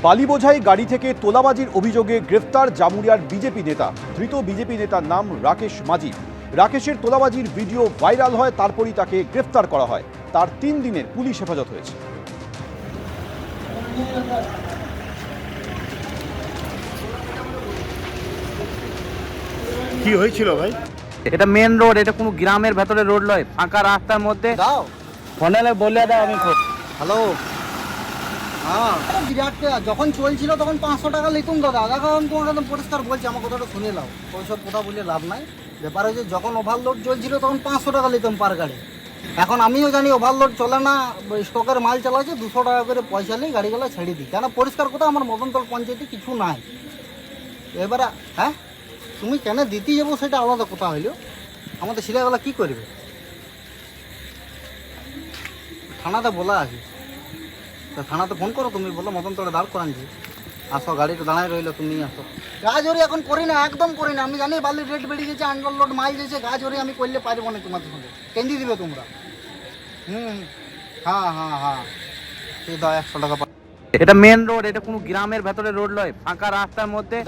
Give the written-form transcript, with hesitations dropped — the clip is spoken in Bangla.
বালি বোঝাই গাড়ি থেকে তোলাবাজির অভিযোগে গ্রেফতার জামুরিয়ার বিজেপি নেতা। ধৃত বিজেপি নেতার নাম রাকেশ মাঝি। রাকেশের তোলাবাজির ভিডিও ভাইরাল হয়, তারপরই তাকে গ্রেফতার করা হয়। তার 3 দিনের পুলিশ হেফাজত হয়েছে। কি হয়েছিল ভাই? এটা মেন রোড, এটা কোনো গ্রামের ভেতরে রোড নয়, ফাঁকা রাস্তার মধ্যে। দাও ফোনে বলে দাও আমি। হ্যালো, হ্যাঁ বিরাট যখন চলছিল তখন 500 টাকা লিখুন দাদা। দেখো আমি তোমাকে একদম পরিষ্কার বলছি, আমার কথাটা শুনে নাও, ওইসব কথা বলে লাভ নাই। ব্যাপার হচ্ছে যখন ওভারলোড চলছিল তখন 500 টাকা লিখতাম পার গাড়ি। এখন আমিও জানি ওভারলোড চলে না, স্টকের মাল চালাচ্ছে, 200 টাকা করে পয়সা নিয়ে গাড়িগুলো ছেড়ে দিই। কেন পরিষ্কার কথা, আমার মদনতল পঞ্চায়েতে কিছু নাই। এবারে হ্যাঁ তুমি কেন দিতে যাবো সেটা আলাদা কথা হইলো, আমাদের ছেলেগুলো কী করবে? থানাতে বলা আছে, তা থানাতে ফোন করো, তুমি বলো মতন তোরা দাঁড় করানছি, আসো গাড়িটা দাঁড়ায় রইলো, তুমি আসো। গাছ ওরি এখন করি না, একদম করি না। আমি জানি বালির রেট বেড়ে গেছে, আনলোড মাইল গেছে, গাছ ওরি আমি করলে পারবো না তোমাদের সঙ্গে। কেন্দি দিবে তোমরা? হ্যাঁ হ্যাঁ হ্যাঁ, ঠিক দাও 100 টাকা। এটা মেন রোড, এটা কোনো গ্রামের ভেতরে রোড নয়, ফাঁকা রাস্তার মধ্যে।